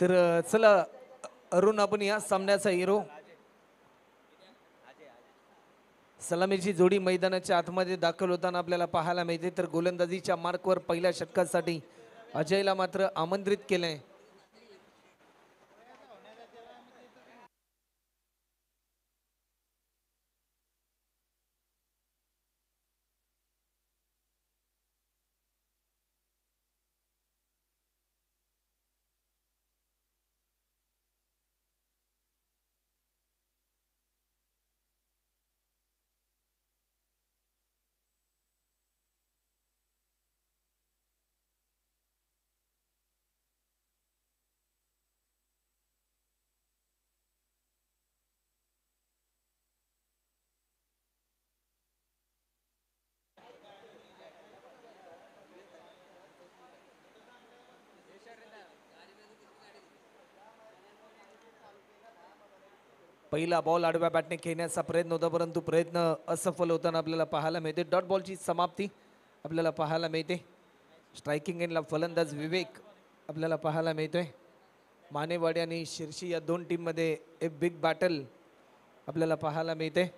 तर चला अरुण आपण या सामन्याचा हिरो. सलामीची जोडी मैदानाच्या आतमध्ये दाखल होताना आपल्याला पाहायला मिळते. तर गोलंदाजीच्या मार्कवर पहिल्या षटकासाठी अजयला मात्र आमंत्रित केलंय. पहिला बॉल आडव्या बॅटने खेळण्याचा प्रयत्न होता, परंतु प्रयत्न असफल होताना आपल्याला पाहायला मिळते. डॉट बॉलची समाप्ती आपल्याला पाहायला मिळते. स्ट्रायकिंग एंडला फलंदाज विवेक आपल्याला पाहायला मिळतोय. मानेवाडी आणि शिर्शी या दोन टीममध्ये एक बिग बॅटल आपल्याला पाहायला मिळते.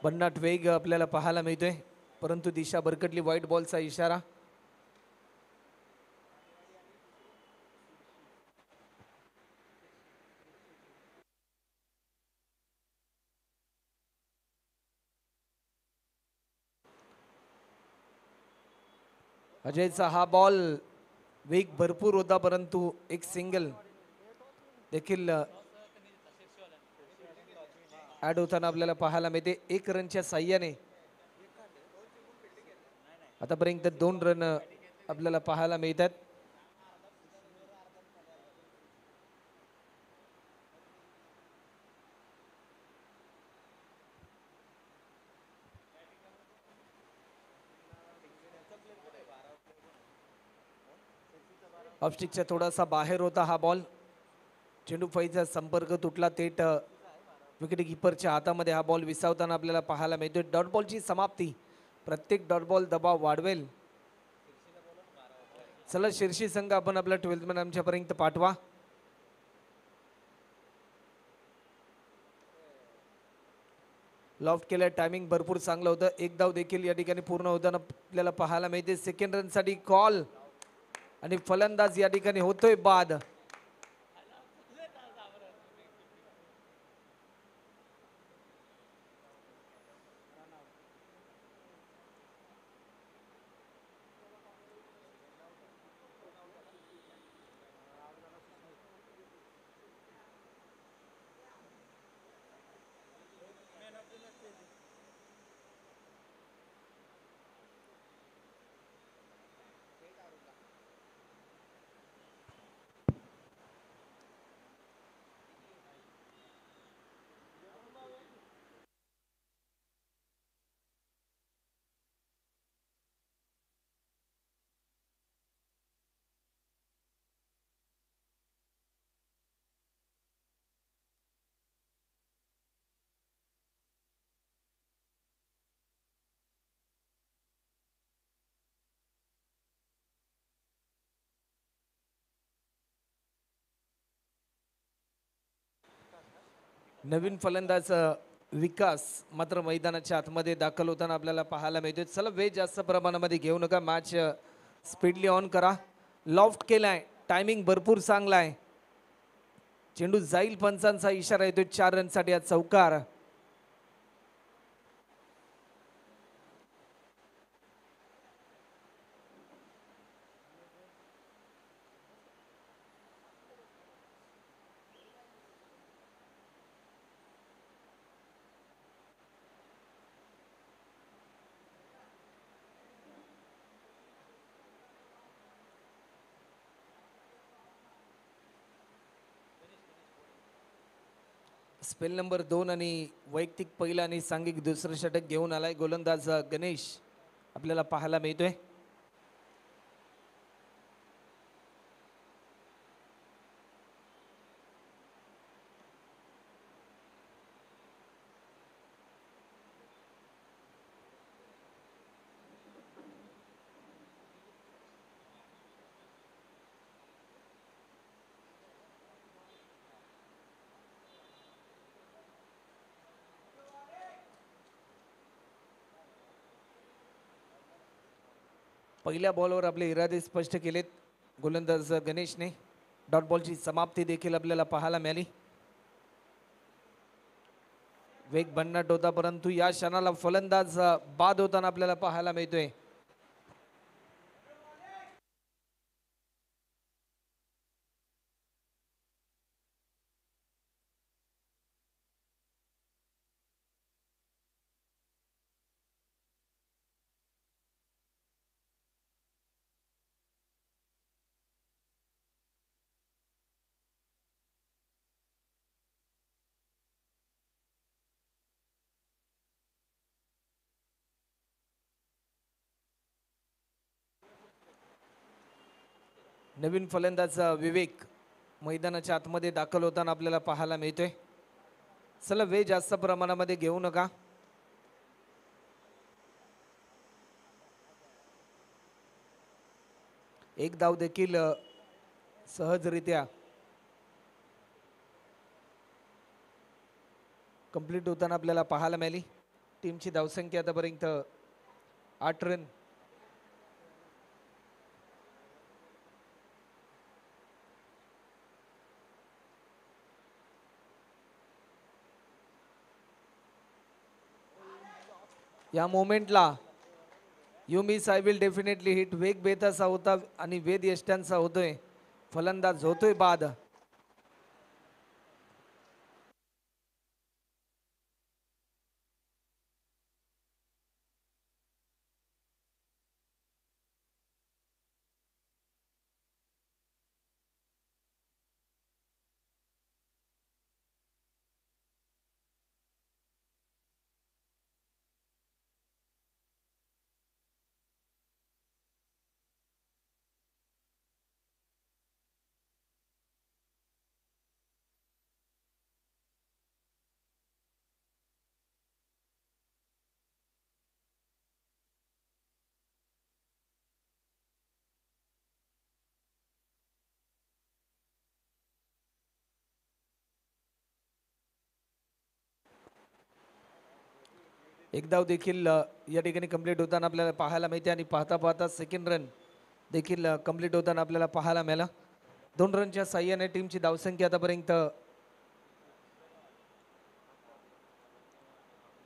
भन्नाट वेग आपल्याला पाहायला मिळतोय, परंतु दिशा भरकटली. व्हाईट बॉलचा इशारा. अजयचा हा बॉल वेग भरपूर होता, परंतु एक सिंगल देखील ऍड होताना आपल्याला पाहायला मिळते. 1 रनच्या साह्याने आतापर्यंत 2 रन आपल्याला पाहायला मिळतात. ऑफस्टिकच्या थोडासा बाहेर होता हा बॉल. चेंडू फळीचा संपर्क तुटला. थेट विकेट किपरच्या हातामध्ये हा बॉल विसावताना आपल्याला पाहायला मिळतोय. डॉट बॉलची समाप्ती. प्रत्येक डॉट बॉल दबाव वाढवेल. चला शिर्शी संघ आपण आपला 12th मॅन आमच्यापर्यंत पाठवा. लॉफ्ट केलं. टायमिंग भरपूर चांगलं होतं. एक धाव देखील या ठिकाणी पूर्ण होताना आपल्याला पाहायला मिळते. सेकंड रनसाठी कॉल आणि फलंदाज या ठिकाणी होतोय बाद. नवीन फलंदाज विकास मात्र मैदानाच्या आतमध्ये दाखल होताना आपल्याला पाहायला मिळतोय. चला वेळ जास्त प्रमाणामध्ये घेऊ नका. मॅच स्पीडली ऑन करा. लॉफ्ट केलाय. टायमिंग भरपूर चांगला आहे. चेंडू जाईल. पंचांचा इशारा येतोय. 4 रनसाठी हा चौकार. स्पेल नंबर 2 आणि वैयक्तिक पहिला आणि सांघिक दुसरं षटक घेऊन आलाय गोलंदाज गणेश आपल्याला पाहायला मिळतोय. पहिल्या बॉलवर आपले इरादे स्पष्ट केलेत गोलंदाज गणेशने. डॉट बॉलची समाप्ती देखील आपल्याला पाहायला मिळाली. वेग भन्नाट होता परंतु या क्षणाला फलंदाज बाद होताना आपल्याला पाहायला मिळतोय. नवीन फलंदाज विवेक मैदानाच्या आतमध्ये दाखल होताना आपल्याला पाहायला मिळतोय. चला वेळ जास्त प्रमाणामध्ये घेऊ नका. एक धाव देखील सहजरित्या कंप्लीट होताना आपल्याला पाहायला मिळाली. टीमची धावसंख्या आतापर्यंत 8 रन. या मोमेंटला you miss I will definitely hit वेग बेताचा होता आणि वेद यष्ट्यांचा होतोय. फलंदाज होतोय बाद. एक धाव देखील या ठिकाणी कंप्लीट होताना आपल्याला पाहायला मिळते आणि पाहता पाहता सेकंड रन देखील कंप्लीट होताना आपल्याला पाहायला मिळाला. 2 रनच्या साह्याने टीमची धावसंख्या आतापर्यंत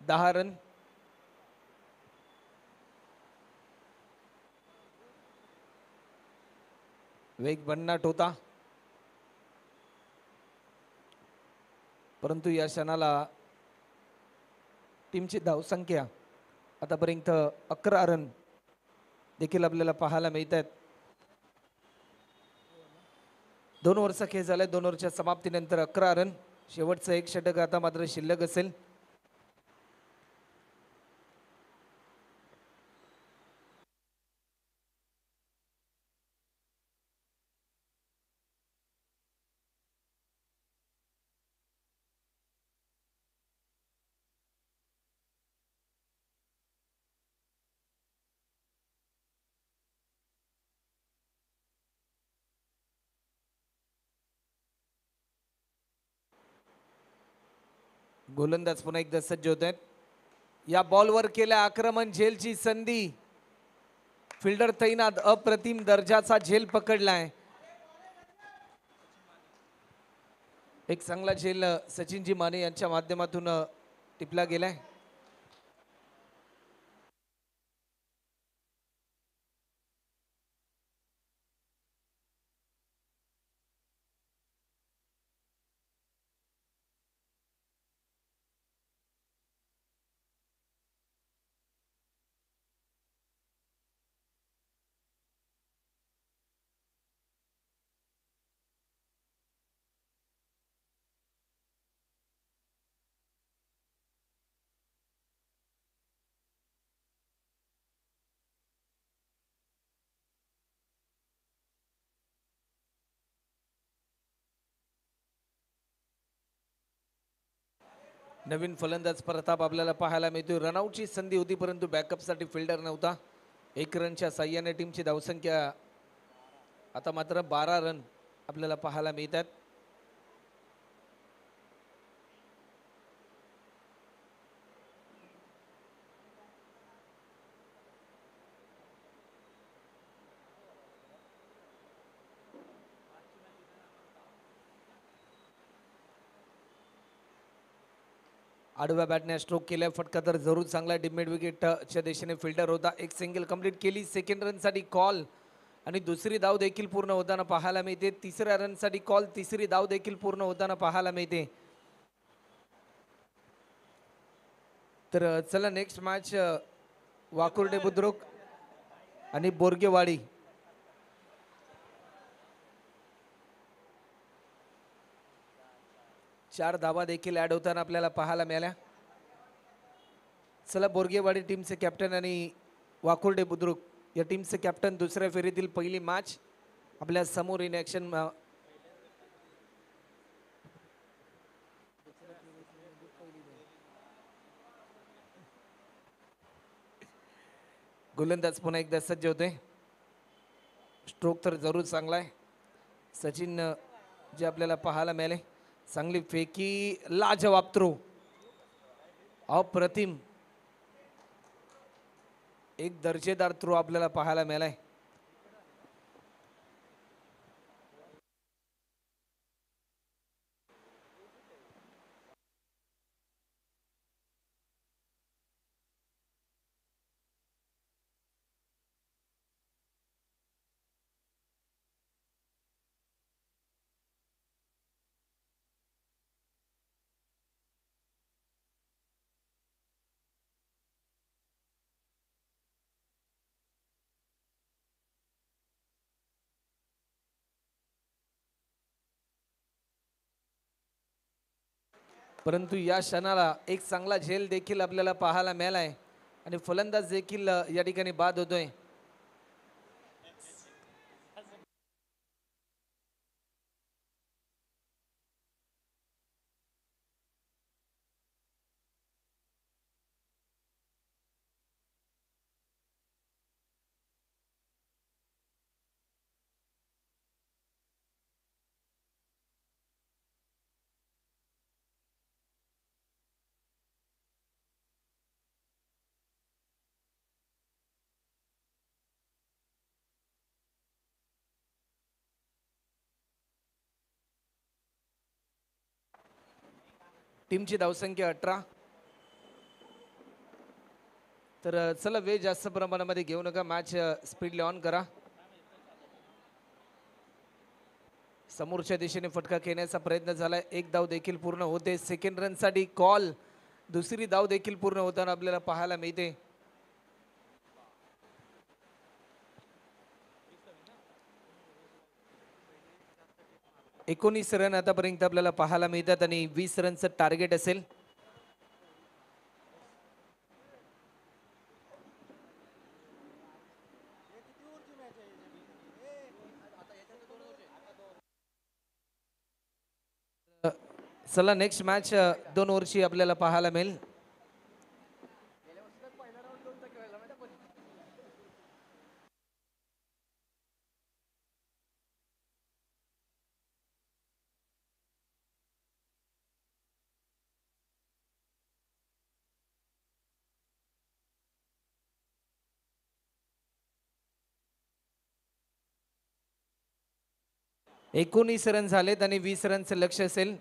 10 रन. वेग भन्नाट होता परंतु या क्षणाला टीमची धावसंख्या आतापर्यंत 11 रन देखील आपल्याला पाहायला मिळत आहेत. 2 ओव्हरचा खेळ झालाय. 2 ओव्हरच्या समाप्तीनंतर 11 रन. शेवटचं एक षटक आता मात्र शिल्लक असेल. गोलंदाज पुन्हा एकदा सज्ज होत आहेत. या बॉलवर केल्या आक्रमण. झेलची संधी. फिल्डर तैनात. अप्रतिम दर्जाचा झेल पकडलाय. एक चांगला झेल सचिनजी माने यांच्या माध्यमातून टिपला गेलाय. नवीन फलंदाज प्रताप आपल्याला पाहायला मिळतोय. रनआउटची संधी होती परंतु बॅकअपसाठी फिल्डर नव्हता. 1 रनच्या साह्याने टीमची धावसंख्या आता मात्र 12 रन आपल्याला पाहायला मिळतात. आडव्या बॅटने स्ट्रोक केलाय, फटका तर जरूर चांगला. डिमेड विकेटच्या दिशेने फिल्डर होता, एक सिंगल कंप्लीट केली. सेकंड रनसाठी कॉल आणि दुसरी धाव देखील पूर्ण होताना पाहायला मिळते. तिसऱ्या रनसाठी कॉल, तिसरी धाव देखील पूर्ण होताना पाहायला मिळते. तर चला नेक्स्ट मॅच वाकुर्डे बुद्रुक आणि बोरगेवाडी. चार धावा देखील ऍड होताना आपल्याला पाहायला मिळाल्या. चला बोरगेवाडी टीमचे कॅप्टन आणि वाकुर्डे बुद्रुक या टीमचे कॅप्टन दुसऱ्या फेरीतील पहिली मॅच आपल्या समोर इन ॲक्शन. गोलंदाज पुन्हा एकदा सज्ज होते. स्ट्रोक तर जरूर चांगला आहे. सचिन जे आपल्याला पाहायला मिळाले, चांगली फेकी, लाजवाब थ्रो, अप्रतिम, एक दर्जेदार थ्रो आपल्याला पाहायला मिळालाय. परंतु या क्षणाला एक चांगला झेल देखील आपल्याला पाहायला मिळालाय आणि फलंदाज देखील या ठिकाणी बाद होतोय. टीमची धावसंख्या 18. तर चला वेळ जास्त प्रमाणामध्ये घेऊ नका, मॅच स्पीडली ऑन करा. समोरच्या दिशेने फटका खेळण्याचा प्रयत्न झालाय, एक धाव देखील पूर्ण होते. सेकंड रनसाठी कॉल, दुसरी धाव देखील पूर्ण होताना आपल्याला पाहायला मिळते. एकोणीस रन आतापर्यंत आपल्याला पाहायला मिळतात आणि 20 रनचं टार्गेट असेल. चला नेक्स्ट मॅच 2 ओव्हरची आपल्याला पाहायला मिळेल. एकोणीस रन झालेत आणि 20 रनचं लक्ष असेल.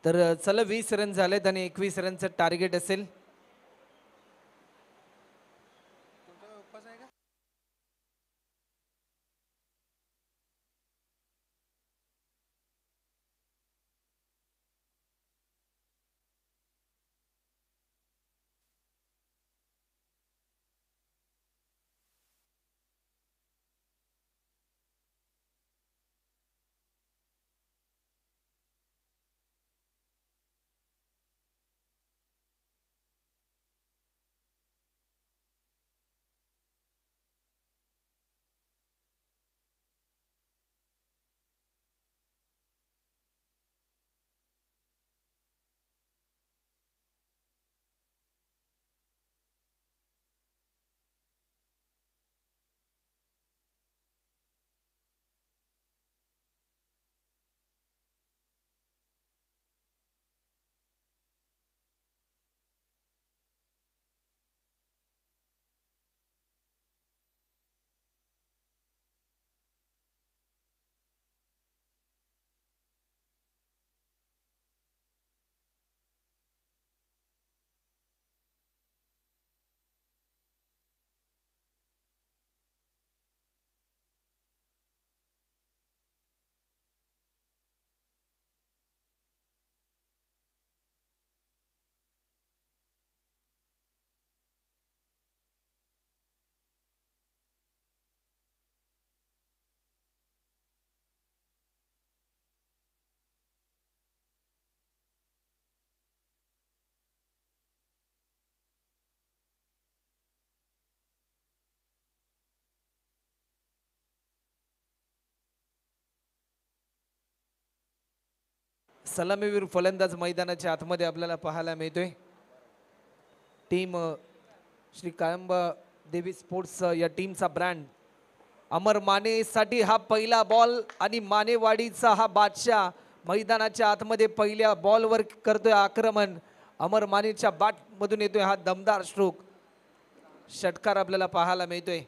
तर चला 20 रन झालेत आणि 21 रनचं टार्गेट असेल. सलामीवीर फलंदाज मैदानाच्या आतमध्ये आपल्याला पाहायला मिळतोय. टीम श्री काळंबा देवी स्पोर्ट्स या टीमचा ब्रँड अमर माने साठी हा पहिला बॉल आणि मानेवाडीचा हा बादशाह मैदानाच्या आतमध्ये पहिल्या बॉलवर करतोय आक्रमण. अमर मानेच्या बॅट मधून येतोय हा दमदार स्ट्रोक. षटकार आपल्याला पाहायला मिळतोय.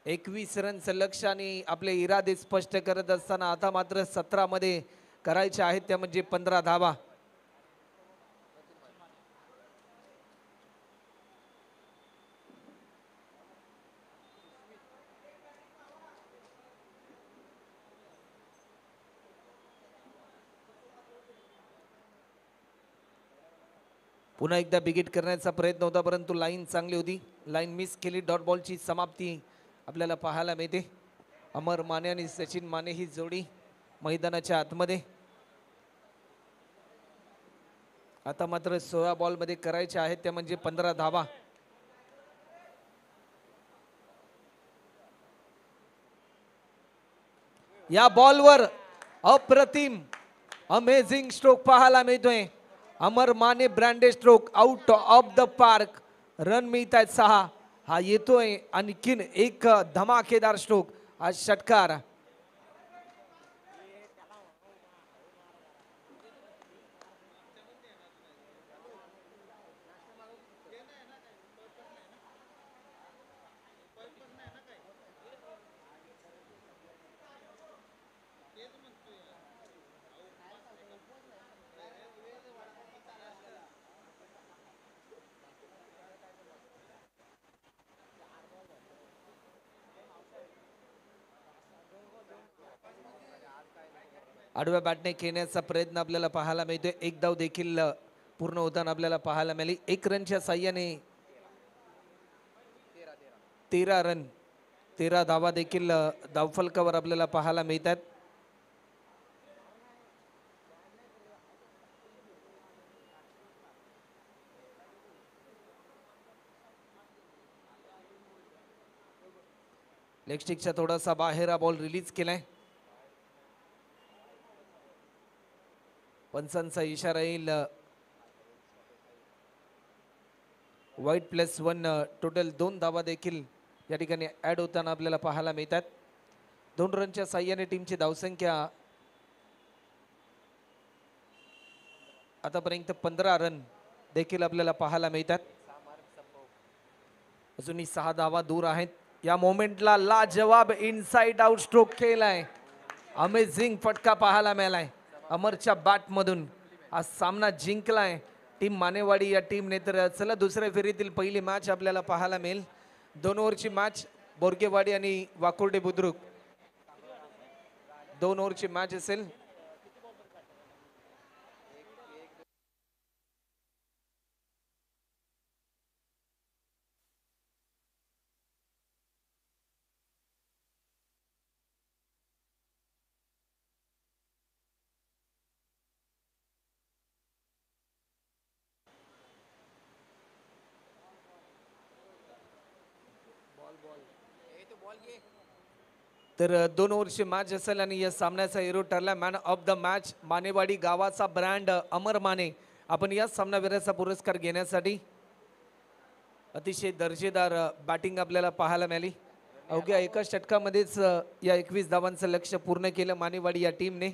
21 रनचं लक्ष्य आणि आपले इरादे स्पष्ट करत असताना आता मात्र 17 मध्ये करायचे आहेत त्या म्हणजे 15 धावा. पुन्हा एकदा बिगिट करण्याचा प्रयत्न होता परंतु लाईन चांगली होती. लाईन मिस केली. डॉट बॉलची समाप्ती आपल्याला पाहायला मिळते. अमर माने आणि सचिन माने ही जोडी मैदानाच्या आतमध्ये. आता मात्र 16 बॉल मध्ये करायचे आहेत त्या म्हणजे 15 धावा. या बॉलवर अप्रतिम अमेझिंग स्ट्रोक पाहायला मिळतोय. Amar Mane branded stroke out of the park. Run मिळत आहेत 6. हा येतोय आणखीन एक धमाकेदार स्ट्रोक. हा षटकार. आडव्या बॅटने खेळण्याचा प्रयत्न आपल्याला पाहायला मिळतोय. एक धाव देखील पूर्ण होताना आपल्याला पाहायला मिळाली. 1 रनच्या साह्याने 13 रन 13 धावा देखील धावफलकावर आपल्याला पाहायला मिळतात. लेग स्टिकचा थोडासा बाहेर हा बॉल रिलीज केलाय. पंचांचा इशारा येईल. वाईट +1 टोटल 2 धावा देखील या ठिकाणी ऍड होताना आपल्याला पाहायला मिळतात. 2 रनच्या साह्याने टीमची धावसंख्या आतापर्यंत 15 रन देखील आपल्याला पाहायला मिळतात. अजूनही 6 धावा दूर आहेत. या मोमेंटला लाजवाब इनसाइड आउट स्ट्रोक केलाय. अमेझिंग फटका पाहायला मिळालाय अमरच्या बॅट मधून. हा सामना जिंकलाय टीम मानेवाडी या टीमने. तर चला दुसऱ्या फेरीतील पहिली मॅच आपल्याला पाहायला मिळेल. 2 ओव्हरची मॅच. बोरगेवाडी आणि वाकुर्डे बुद्रुक 2 ओव्हरची मॅच असेल. तर 2 ओव्हरची मॅच असेल आणि या सामन्याचा हिरो ठरला man of the match Manewadi गावाचा ब्रँड अमर माने. आपण या सामनावीराचा पुरस्कार घेण्यासाठी अतिशय दर्जेदार बॅटिंग आपल्याला पाहायला मिळाली. अवघ्या एका षटकामध्येच या 21 धावांचं लक्ष्य पूर्ण केलं मानेवाडी या टीमने.